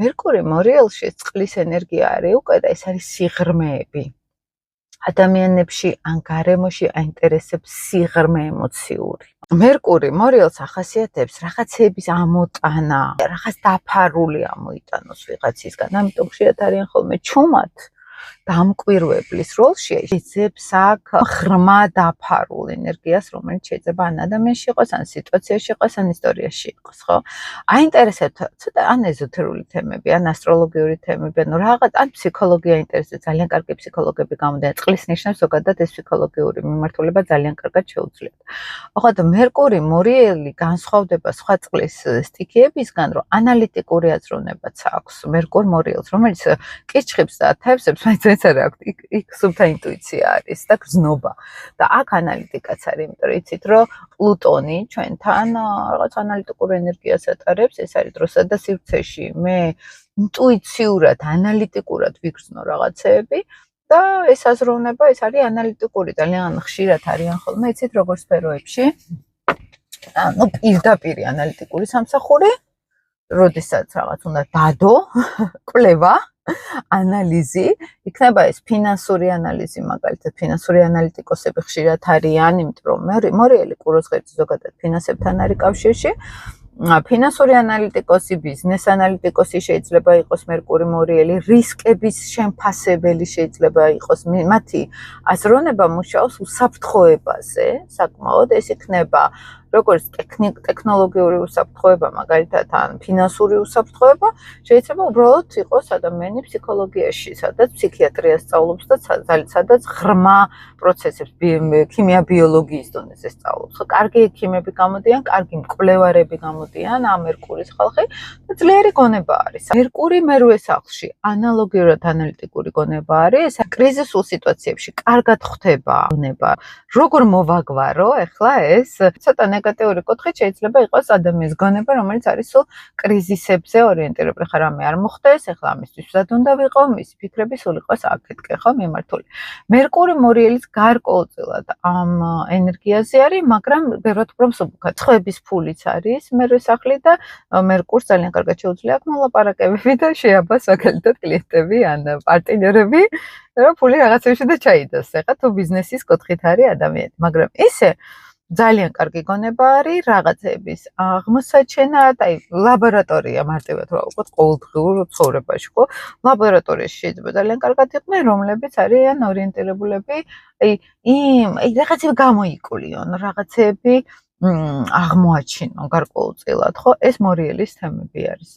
მერკური მორიელში წყლის ენერგია არის უკვე და ეს არის სიღრმეები. ადამიანებში ან გარემოში აინტერესებს სიღრმე ემოციური. მერკური მორიელს ახასიათებს რაღაცების ამოტანა, რაღაც დაფარული ამოიტანოს ვიღაცისგან, ამიტომ ხშირად არიან ხოლმე ჩუმად დამკვირვებლის როლში იძლევს აქ ღრმა დაფარულ ენერგიას, რომელიც შეიძლება ან ადამიანში იყოს, ან სიტუაციაში იყოს, ან ისტორიაში იყოს, ხო? აინტერესებთ ცოტა ან ეზოთერული თემები, ან ასტროლოგიური თემები, ანუ რაღაც ან ფსიქოლოგია აინტერესებს, ძალიან კარგი ფსიქოლოგები გამოდიან. წყლის ნიშნავს ზოგადად ეს ფსიქოლოგიური მიმართულება ძალიან კარგად შეუძლიათ. ოღონდ მერკური მორიელი განსხვავდება სხვა წყლის სტიქიებისგან, რომ ანალიტიკური აზროვნებაც აქვს მერკურ მორიელს, რომელიც კიჩხებს და თევზებს მეც არ აქვს, იქ სუფთა ინტუიცია არის და გზნობა. და აქ ანალიტიკაც არის, იმიტომ რომ იცით, რომ პლუტონი ჩვენთან რაღაც ანალიტიკურ ენერგიას ატარებს, ეს არის დროსა და სივრცეში. მე ინტუიციურად, ანალიტიკურად ვიგრძნო რაღაცეები და ეს აზროვნება, ეს არის ანალიტიკური, ძალიან ხშირად არიან ხოლმე, იცით, როგორ სფეროებში. ანუ პირდაპირი ანალიტიკური სამსახური, როდესაც რაღაც უნდა დადო, კვლევა, ანალიზი, იქნება ეს ფინანსური ანალიზი, მაგალითად, ფინანსური ანალიტიკოსები ხშირად არიან, იმიტომ რომ მორიელი კუროს ღერძი ზოგადად ფინანსებთან არის კავშირში. ფინანსური ანალიტიკოსი, ბიზნეს ანალიტიკოსი შეიძლება იყოს მერკური მორიელი, რისკების შემფასებელი შეიძლება იყოს, მათი აზროვნება მუშაობს უსაფრთხოებაზე, საკმაოდ ეს იქნება როგორც ტექნოლოგიური უსაფრთხოება, მაგალითად, ან ფინანსური უსაფრთხოება, შეიძლება უბრალოდ იყოს ადამიანი ფსიქოლოგიაში, სადაც ფსიქიატრიას სწავლობს და სადაც ღრმა პროცესებს, ქიმია, ბიოლოგიის დონეზე სწავლობს. კარგი ექიმები გამოდიან, კარგი მკვლევარები გამოდიან, მერკურის ხალხი და ძლიერი გონება არის. მერკური მერვე სახლში ანალოგიურად ანალიტიკური გონება არის, კრიზისულ სიტუაციებში კარგად ხვდება გონება. როგორ მოვაგვარო, ეხლა ეს ცოტა ნეგატიური კუთხით შეიძლება იყოს ადამიანის გონება, რომელიც არის სულ კრიზისებზე ორიენტირებული, ხა რამე არ მოხდეს, ეხლა ამისთვის ვსად უნდა ვიყო, მისი ფიქრები სულ იყოს აქეთკენ, ხო, მიმართული. მერკური მორიელის გარკვეულწილად ამ ენერგიაზე არის, მაგრამ ბევრად უფრო მსუბუქად. ცხების ფულიც არის მერვე სახლი და მერკურს ძალიან კარგად შეუძლია აქ მოლაპარაკებები და შეაბას მაგალითად კლიენტები ან პარტნიორები, რომ ფული რაღაცებში და ჩაიდოს. ეხლა თუ ბიზნესის კუთხით არის ადამიანი, მაგრამ ისე ძალიან კარგი გონება არის რაღაცების აღმოსაჩენა და ლაბორატორია მარტივად რა ვუყოთ ყოველდღიურ ცხოვრებაში, ხო? ლაბორატორიაში შეიძლება ძალიან კარგად იყვნენ, რომლებიც არიან ორიენტირებულები, რაღაცები გამოიკულიონ, რაღაცები აღმოაჩინონ გარკვეულწილად, ხო? ეს მორიელის თემები არის.